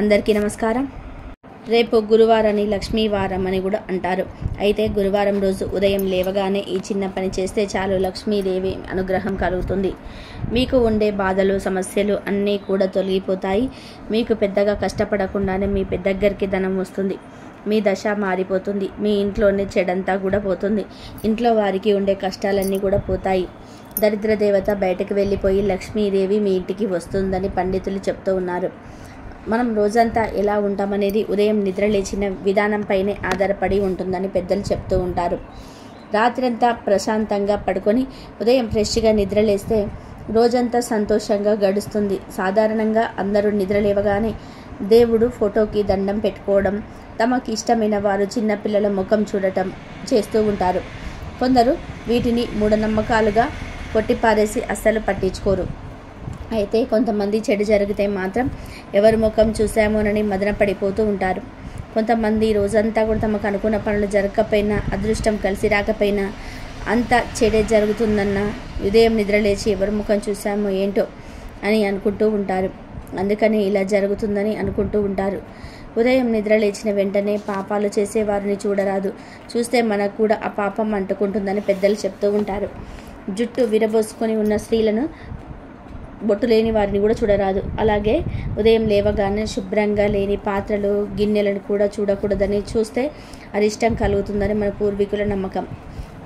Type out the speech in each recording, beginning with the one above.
అందరికీ నమస్కారం. రేపు గురువారాన్ని లక్ష్మీవారం అని కూడా అంటారు. అయితే గురువారం రోజు ఉదయం లేవగానే ఈ చిన్న పని చేస్తే చాలు లక్ష్మీదేవి అనుగ్రహం కలుగుతుంది. మీకు ఉండే బాధలు సమస్యలు అన్నీ కూడా తొలగిపోతాయి. మీకు పెద్దగా కష్టపడకుండానే మీ దగ్గరికి ధనం వస్తుంది. మీ దశ మారిపోతుంది. మీ ఇంట్లోనే చెడంతా కూడా పోతుంది. ఇంట్లో వారికి ఉండే కష్టాలన్నీ కూడా పోతాయి. దరిద్ర దేవత బయటకు వెళ్ళిపోయి లక్ష్మీదేవి మీ ఇంటికి వస్తుందని పండితులు చెప్తూ ఉన్నారు. మనం రోజంతా ఎలా ఉంటామనేది ఉదయం నిద్ర లేచిన విధానంపైనే ఆధారపడి ఉంటుందని పెద్దలు చెప్తూ ఉంటారు. రాత్రంతా ప్రశాంతంగా పడుకొని ఉదయం ఫ్రెష్గా నిద్రలేస్తే రోజంతా సంతోషంగా గడుస్తుంది. సాధారణంగా అందరూ నిద్రలేవగానే దేవుడు ఫోటోకి దండం పెట్టుకోవడం, తమకు ఇష్టమైన వారు చిన్నపిల్లల ముఖం చూడటం చేస్తూ ఉంటారు. కొందరు వీటిని మూఢనమ్మకాలుగా కొట్టిపారేసి అస్సలు పట్టించుకోరు. అయితే కొంతమంది చెడు జరిగితే మాత్రం ఎవరి ముఖం చూసామోనని మదన పడిపోతూ ఉంటారు. కొంతమంది రోజంతా కూడా తమకు అనుకున్న పనులు జరగకపోయినా, అదృష్టం కలిసి రాకపోయినా అంతా చెడే జరుగుతుందన్న ఉదయం నిద్రలేచి ఎవరి ముఖం చూసామో ఏంటో అని అనుకుంటూ ఉంటారు. అందుకని ఇలా జరుగుతుందని అనుకుంటూ ఉంటారు. ఉదయం నిద్ర లేచిన వెంటనే పాపాలు చేసే వారిని చూడరాదు. చూస్తే మనకు కూడా ఆ పాపం అంటుకుంటుందని పెద్దలు చెప్తూ ఉంటారు. జుట్టు విరబోసుకొని ఉన్న స్త్రీలను, బొట్టు లేని వారిని కూడా చూడరాదు. అలాగే ఉదయం లేవగానే శుభ్రంగా లేని పాత్రలు గిన్నెలను కూడా చూడకూడదని, చూస్తే అరిష్టం కలుగుతుందని మన పూర్వీకుల నమ్మకం.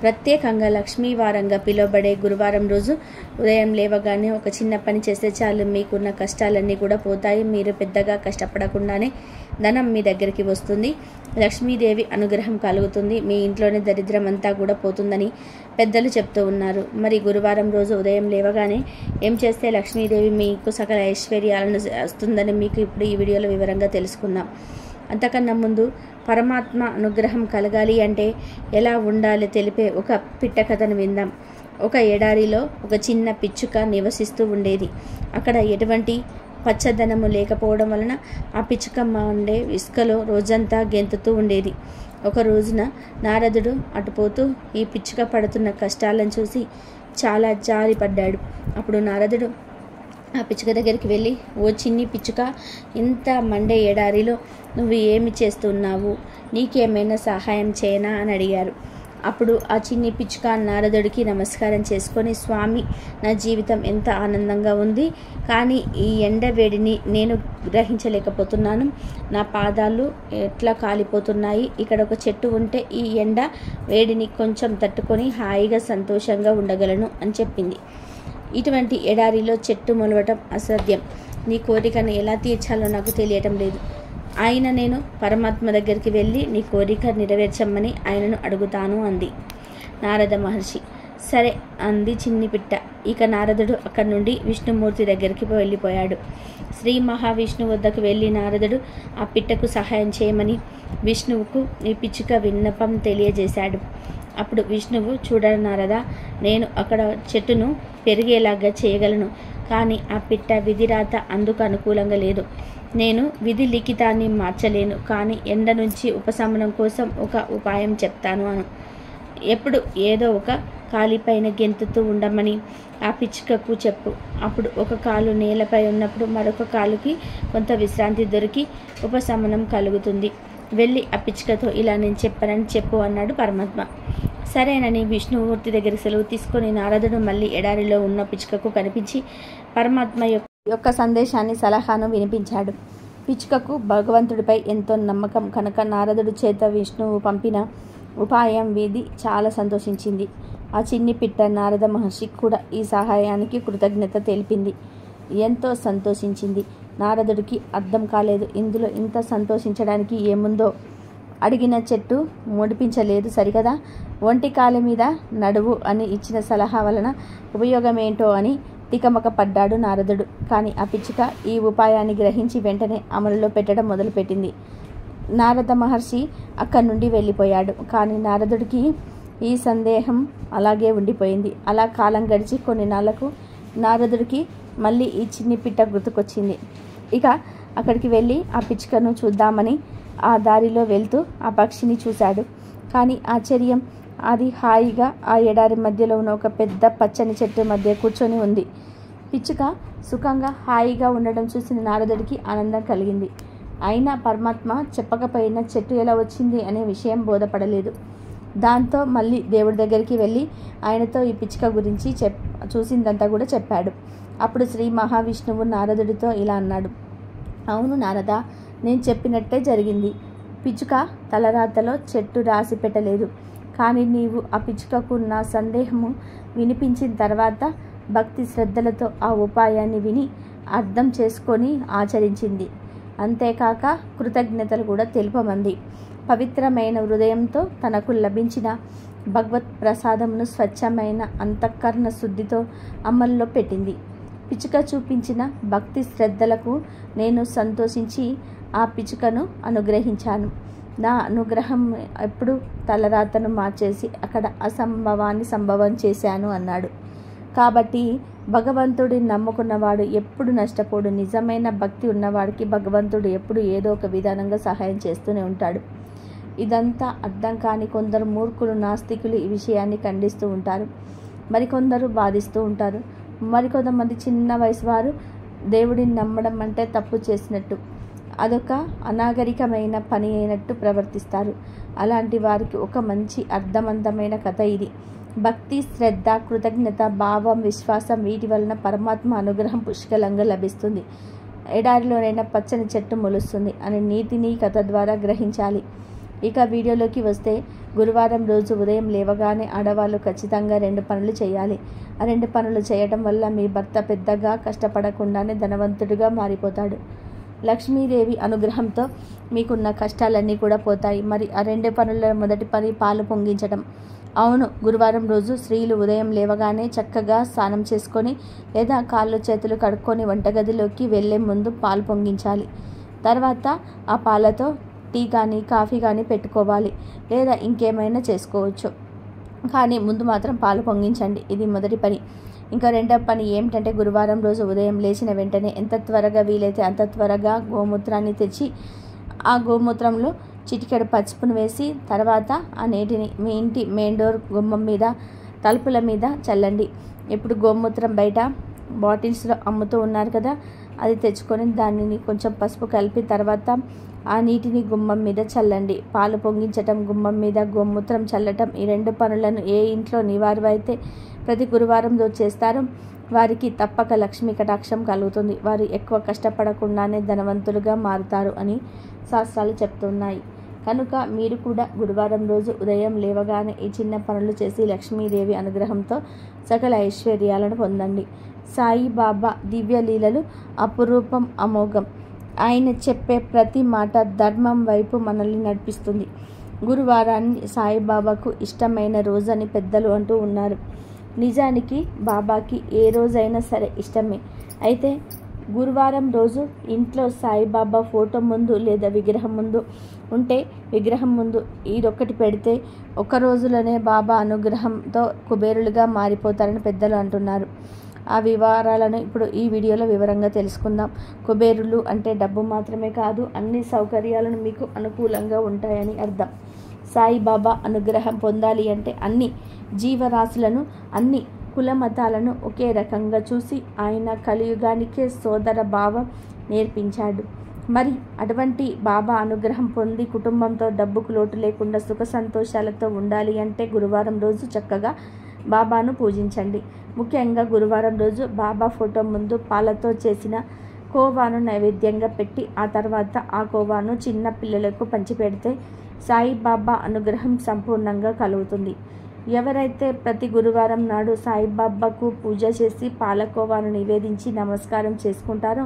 ప్రత్యేకంగా లక్ష్మీవారంగా పిలువబడే గురువారం రోజు ఉదయం లేవగానే ఒక చిన్న పని చేస్తే చాలు మీకున్న కష్టాలన్నీ కూడా పోతాయి. మీరు పెద్దగా కష్టపడకుండానే ధనం మీ దగ్గరికి వస్తుంది. లక్ష్మీదేవి అనుగ్రహం కలుగుతుంది. మీ ఇంట్లోనే దరిద్రం అంతా కూడా పోతుందని పెద్దలు చెప్తూ ఉన్నారు. మరి గురువారం రోజు ఉదయం లేవగానే ఏం చేస్తే లక్ష్మీదేవి మీకు సకల ఐశ్వర్యాలను వస్తుందని మీకు ఇప్పుడు ఈ వీడియోలో వివరంగా తెలుసుకుందాం. అంతకన్నా ముందు పరమాత్మ అనుగ్రహం కలగాలి అంటే ఎలా ఉండాలి తెలిపే ఒక పిట్ట కథను విందాం. ఒక ఎడారిలో ఒక చిన్న పిచ్చుక నివసిస్తూ ఉండేది. అక్కడ ఎటువంటి పచ్చదనము లేకపోవడం వలన ఆ పిచ్చుకమ్మ ఉండే ఇసుకలో రోజంతా గెంతుతూ ఉండేది. ఒక రోజున నారదుడు అటుపోతూ ఈ పిచ్చుక పడుతున్న కష్టాలను చూసి చాలా జారిపడ్డాడు. అప్పుడు నారదుడు ఆ పిచ్చుక దగ్గరికి వెళ్ళి, ఓ చిన్ని పిచ్చుక, ఇంత మండే ఎడారిలో నువ్వు ఏమి చేస్తున్నావు? నీకేమైనా సహాయం చేయనా అని అడిగారు. అప్పుడు ఆ చిన్ని పిచ్చుక నారదుడికి నమస్కారం చేసుకొని, స్వామి, నా జీవితం ఎంత ఆనందంగా ఉంది, కానీ ఈ ఎండ వేడిని నేను గ్రహించలేకపోతున్నాను. నా పాదాలు ఎట్లా కాలిపోతున్నాయి. ఇక్కడ ఒక చెట్టు ఉంటే ఈ ఎండ వేడిని కొంచెం తట్టుకొని హాయిగా సంతోషంగా ఉండగలను అని చెప్పింది. ఇటువంటి ఎడారిలో చెట్టు మొలవటం అసాధ్యం. నీ కోరికను ఎలా తీర్చాలో నాకు తెలియటం లేదు. ఆయన నేను పరమాత్మ దగ్గరికి వెళ్ళి నీ కోరిక నెరవేర్చమని ఆయనను అడుగుతాను అంది నారద మహర్షి. సరే అంది చిన్ని పిట్ట. ఇక నారదుడు అక్కడి నుండి విష్ణుమూర్తి దగ్గరికి వెళ్ళిపోయాడు. శ్రీ మహావిష్ణువు వద్దకు వెళ్ళి నారదుడు ఆ పిట్టకు సహాయం చేయమని విష్ణువుకు ఈ పిచ్చుక విన్నపం తెలియజేశాడు. అప్పుడు విష్ణువు, చూడరు నారద, నేను అక్కడ చెట్టును పెరిగేలాగా చేయగలను, కానీ ఆ పిట్ట విధిరాత అందుకు అనుకూలంగా లేదు. నేను విధి లిఖితాన్ని మార్చలేను, కానీ ఎండ నుంచి ఉపశమనం కోసం ఒక ఉపాయం చెప్తాను అను. ఎప్పుడు ఏదో ఒక కాలిపైన గెంతుతూ ఉండమని ఆ పిచ్చుకకు చెప్పు. అప్పుడు ఒక కాలు నేలపై ఉన్నప్పుడు మరొక కాలుకి కొంత విశ్రాంతి దొరికి ఉపశమనం కలుగుతుంది. వెళ్ళి ఆ పిచ్చుకతో ఇలా నేను చెప్పానని చెప్పు అన్నాడు పరమాత్మ. సరేనని విష్ణుమూర్తి దగ్గర సెలవు తీసుకొని నారదుడు మళ్ళీ ఎడారిలో ఉన్న పిచ్చుకకు కనిపించి పరమాత్మ యొక్క సందేశాన్ని, సలహాను వినిపించాడు. పిచ్చుకకు భగవంతుడిపై ఎంతో నమ్మకం కనుక నారదుడి చేత విష్ణువు పంపిన ఉపాయం విధి చాలా సంతోషించింది. ఆ చిన్ని పిట్ట నారద మహర్షికి కూడా ఈ సహాయానికి కృతజ్ఞత తెలిపింది. ఎంతో సంతోషించింది. నారదుడికి అర్థం కాలేదు ఇందులో ఇంత సంతోషించడానికి ఏముందో. అడిగిన చెట్టు ముడిపించలేదు సరికదా, ఒంటి కాలి మీద నడువు అని ఇచ్చిన సలహా వలన ఉపయోగం ఏంటో అని తికమక పడ్డాడు నారదుడు. కానీ ఆ పిచ్చుక ఈ ఉపాయాన్ని గ్రహించి వెంటనే అమలులో పెట్టడం మొదలుపెట్టింది. నారద మహర్షి అక్కడి నుండి వెళ్ళిపోయాడు. కానీ నారదుడికి ఈ సందేహం అలాగే ఉండిపోయింది. అలా కాలం గడిచి కొన్ని నాళ్లకు నారదుడికి మళ్ళీ ఈ చిన్ని పిట్ట గుర్తుకొచ్చింది. ఇక అక్కడికి వెళ్ళి ఆ పిచ్చుకను చూద్దామని ఆ దారిలో వెళ్తూ ఆ పక్షిని చూశాడు. కానీ ఆశ్చర్యం, అది హాయిగా ఆ ఎడారి మధ్యలో ఉన్న ఒక పెద్ద పచ్చని చెట్టు మధ్య కూర్చొని ఉంది. పిచ్చుక సుఖంగా హాయిగా ఉండడం చూసిన నారదుడికి ఆనందం కలిగింది. అయినా పరమాత్మ చెప్పకపోయినా చెట్టు ఎలా వచ్చింది అనే విషయం బోధపడలేదు. దాంతో మళ్ళీ దేవుడి దగ్గరికి వెళ్ళి ఆయనతో ఈ పిచ్చుక గురించి చూసిందంతా కూడా చెప్పాడు. అప్పుడు శ్రీ మహావిష్ణువు నారదుడితో ఇలా అన్నాడు, అవును నారద, నేను చెప్పినట్టే జరిగింది. పిచ్చుక తలరాతలో చెట్టు రాసి పెట్టలేదు. కానీ నీవు ఆ పిచ్చుకకు నా సందేహము వినిపించిన తర్వాత భక్తి శ్రద్ధలతో ఆ ఉపాయాన్ని విని అర్థం చేసుకొని ఆచరించింది. అంతేకాక కృతజ్ఞతలు కూడా తెలుపమంది. పవిత్రమైన హృదయంతో తనకు లభించిన భగవత్ ప్రసాదమును స్వచ్ఛమైన అంతఃకరణ శుద్ధితో అమల్లో పెట్టింది. పిచ్చుక చూపించిన భక్తి శ్రద్ధలకు నేను సంతోషించి ఆ పిచ్చుకను అనుగ్రహించాను. నా అనుగ్రహం ఎప్పుడు తలరాతను మార్చేసి అక్కడ అసంభవాన్ని సంభవం చేశాను అన్నాడు. కాబట్టి భగవంతుడిని నమ్ముకున్నవాడు ఎప్పుడు నష్టపోడు. నిజమైన భక్తి ఉన్నవాడికి భగవంతుడు ఎప్పుడు ఏదో ఒక విధానంగా సహాయం చేస్తూనే ఉంటాడు. ఇదంతా అర్థం కాని కొందరు మూర్ఖులు నాస్తికులు ఈ విషయాన్ని ఖండిస్తూ ఉంటారు. మరికొందరు బాధిస్తూ ఉంటారు. మరికొంతమంది చిన్న వయసు వారు దేవుడిని నమ్మడం అంటే తప్పు చేసినట్టు, అదొక అనాగరికమైన పని అయినట్టు ప్రవర్తిస్తారు. అలాంటి వారికి ఒక మంచి అర్థవంతమైన కథ ఇది. భక్తి, శ్రద్ధ, కృతజ్ఞత, భావం, విశ్వాసం వీటి వలన పరమాత్మ అనుగ్రహం పుష్కలంగా లభిస్తుంది. ఎడారిలోనైనా పచ్చని చెట్టు మొలుస్తుంది అని నీతిని కథ ద్వారా గ్రహించాలి. ఇక వీడియోలోకి వస్తే, గురువారం రోజు ఉదయం లేవగానే ఆడవాళ్ళు ఖచ్చితంగా 2 పనులు చేయాలి. ఆ 2 పనులు చేయడం వల్ల మీ భర్త పెద్దగా కష్టపడకుండానే ధనవంతుడిగా మారిపోతాడు. లక్ష్మీదేవి అనుగ్రహంతో మీకున్న కష్టాలన్నీ కూడా పోతాయి. మరి ఆ 2 పనుల మొదటి పని పాలు పొంగించడం. అవును, గురువారం రోజు స్త్రీలు ఉదయం లేవగానే చక్కగా స్నానం చేసుకొని లేదా కాళ్ళు చేతులు కడుక్కొని వంటగదిలోకి వెళ్లే ముందు పాలు పొంగించాలి. తర్వాత ఆ పాలతో టీ కానీ కాఫీ కానీ పెట్టుకోవాలి, లేదా ఇంకేమైనా చేసుకోవచ్చు. కానీ ముందు మాత్రం పాలు పొంగించండి. ఇది మొదటి పని. ఇంకా రెండవ పని ఏమిటంటే, గురువారం రోజు ఉదయం లేచిన వెంటనే ఎంత త్వరగా వీలైతే అంత త్వరగా గోమూత్రాన్ని తెచ్చి ఆ గోమూత్రంలో చిటికెడు పసుపును వేసి తర్వాత ఆ నీటిని మీ ఇంటి మెయిన్ డోర్ గుమ్మం మీద, తలుపుల మీద చల్లండి. ఇప్పుడు గోమూత్రం బయట బాటిల్స్లో అమ్ముతూ ఉన్నారు కదా, అది తెచ్చుకొని దానిని కొంచెం పసుపు కలిపి తర్వాత ఆ నీటిని గుమ్మం మీద చల్లండి. పాలు పొంగించటం, గుమ్మం మీద గోమూత్రం చల్లటం, ఈ 2 పనులను ఏ ఇంట్లో నివారు అయితే ప్రతి గురువారం రోజు చేస్తారో వారికి తప్పక లక్ష్మీ కటాక్షం కలుగుతుంది. వారు ఎక్కువ కష్టపడకుండానే ధనవంతులుగా మారుతారు అని శాస్త్రాలు చెప్తున్నాయి. కనుక మీరు కూడా గురువారం రోజు ఉదయం లేవగానే ఈ చిన్న పనులు చేసి లక్ష్మీదేవి అనుగ్రహంతో సకల ఐశ్వర్యాలను పొందండి. సాయిబాబా దివ్య లీలలు అపురూపం, అమోఘం. ఆయన చెప్పే ప్రతి మాట ధర్మం వైపు మనల్ని నడిపిస్తుంది. గురువారాన్ని సాయిబాబాకు ఇష్టమైన రోజని పెద్దలు అంటూ ఉన్నారు. నిజానికి బాబాకి ఏ రోజైనా సరే ఇష్టమే. అయితే గురువారం రోజు ఇంట్లో సాయిబాబా ఫోటో ముందు లేదా విగ్రహం ముందు ఉంటే విగ్రహం ముందు ఇదొక్కటి పెడితే ఒక రోజులోనే బాబా అనుగ్రహంతో కుబేరులుగా మారిపోతారని పెద్దలు అంటున్నారు. ఆ వివరాలను ఇప్పుడు ఈ వీడియోలో వివరంగా తెలుసుకుందాం. కుబేరులు అంటే డబ్బు మాత్రమే కాదు, అన్ని సౌకర్యాలను మీకు అనుకూలంగా ఉంటాయని అర్థం. సాయిబాబా అనుగ్రహం పొందాలి అంటే అన్ని జీవరాశులను, అన్ని కుల మతాలను ఒకే రకంగా చూసి ఆయన కలియుగానికే సోదర భావం నేర్పించాడు. మరి అటువంటి బాబా అనుగ్రహం పొంది కుటుంబంతో డబ్బుకు లోటు లేకుండా సుఖ సంతోషాలతో ఉండాలి అంటే గురువారం రోజు చక్కగా బాబాను పూజించండి. ముఖ్యంగా గురువారం రోజు బాబా ఫోటో ముందు పాలతో చేసిన కోవాను నైవేద్యంగా పెట్టి ఆ తర్వాత ఆ కోవాను చిన్న పిల్లలకు పంచిపెడితే సాయిబాబా అనుగ్రహం సంపూర్ణంగా కలుగుతుంది. ఎవరైతే ప్రతి గురువారం నాడు సాయిబాబాకు పూజ చేసి పాలకోవాను నివేదించి నమస్కారం చేసుకుంటారో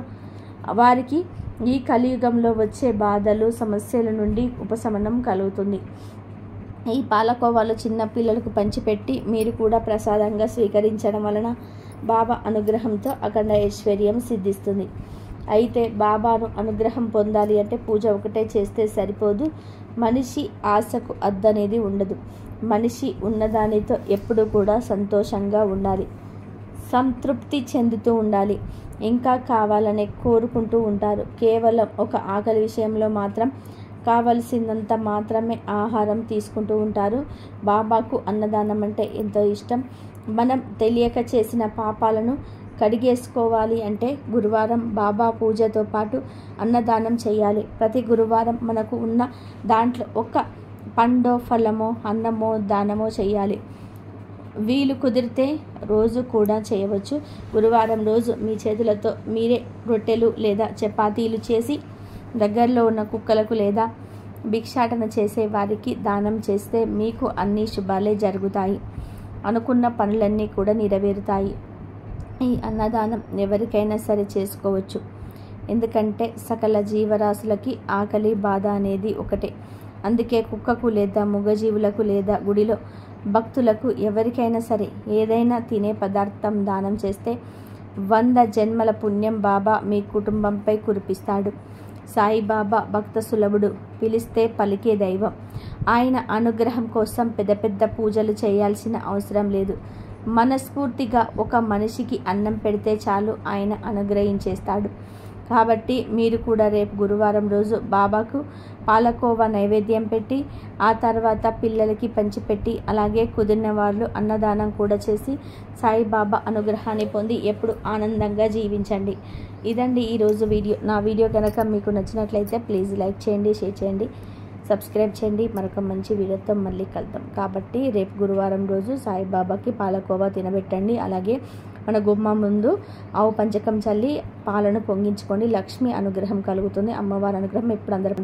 వారికి ఈ కలియుగంలో వచ్చే బాధలు, సమస్యల నుండి ఉపశమనం కలుగుతుంది. ఈ పాలకోవాలు చిన్న పిల్లలకు పంచిపెట్టి మీరు కూడా ప్రసాదంగా స్వీకరించడం వలన బాబా అనుగ్రహంతో అఖండ ఐశ్వర్యం సిద్ధిస్తుంది. అయితే బాబాను అనుగ్రహం పొందాలి అంటే పూజ ఒకటే చేస్తే సరిపోదు. మనిషి ఆశకు అద్దనేది ఉండదు. మనిషి ఉన్నదానితో ఎప్పుడు కూడా సంతోషంగా ఉండాలి, సంతృప్తి చెందుతూ ఉండాలి. ఇంకా కావాలనే కోరుకుంటూ ఉంటారు. కేవలం ఒక ఆకలి విషయంలో మాత్రం కావలసినంత మాత్రమే ఆహారం తీసుకుంటూ ఉంటారు. బాబాకు అన్నదానం అంటే ఎంతో ఇష్టం. మనం తెలియక చేసిన పాపాలను కడిగేసుకోవాలి అంటే గురువారం బాబా పూజతో పాటు అన్నదానం చేయాలి. ప్రతి గురువారం మనకు ఉన్న దాంట్లో ఒక పండో ఫలమో అన్నమో దానమో చేయాలి. వీలు కుదిరితే రోజు కూడా చేయవచ్చు. గురువారం రోజు మీ చేతులతో మీరే రొట్టెలు లేదా చపాతీలు చేసి దగ్గరలో ఉన్న కుక్కలకు లేదా భిక్షాటన చేసే వారికి దానం చేస్తే మీకు అన్ని శుభాలే జరుగుతాయి. అనుకున్న పనులన్నీ కూడా నెరవేరుతాయి. ఈ అన్నదానం ఎవరికైనా సరే చేసుకోవచ్చు. ఎందుకంటే సకల జీవరాశులకి ఆకలి బాధ అనేది ఒకటే. అందుకే కుక్కకు లేదా మూగజీవులకు లేదా గుడిలో భక్తులకు ఎవరికైనా సరే ఏదైనా తినే పదార్థం దానం చేస్తే 100 జన్మల పుణ్యం బాబా మీ కుటుంబంపై కురిపిస్తాడు. సాయిబాబా భక్త సులభుడు, పిలిస్తే పలికే దైవం. ఆయన అనుగ్రహం కోసం పెద్ద పెద్ద పూజలు చేయాల్సిన అవసరం లేదు. మనస్ఫూర్తిగా ఒక మనిషికి అన్నం పెడితే చాలు, ఆయన అనుగ్రహించేస్తాడు. కాబట్టి మీరు కూడా రేపు గురువారం రోజు బాబాకు పాలకోవా నైవేద్యం పెట్టి ఆ తర్వాత పిల్లలకి పంచిపెట్టి అలాగే కుదిరిన వాళ్ళు అన్నదానం కూడా చేసి సాయిబాబా అనుగ్రహాన్ని పొంది ఎప్పుడు ఆనందంగా జీవించండి. ఇదండి ఈరోజు వీడియో. నా వీడియో కనుక మీకు నచ్చినట్లయితే ప్లీజ్ లైక్ చేయండి, షేర్ చేయండి, సబ్స్క్రైబ్ చేయండి. మరొక మంచి వీడియోతో మళ్ళీ కలుద్దాం. కాబట్టి రేపు గురువారం రోజు సాయిబాబాకి పాలకోవా తినబెట్టండి. అలాగే మన గుమ్మ ముందు ఆవు పంచకం చల్లి పాలను పొంగించుకోండి. లక్ష్మి అనుగ్రహం కలుగుతుంది. అమ్మవారి అనుగ్రహం ఎప్పుడు అందరం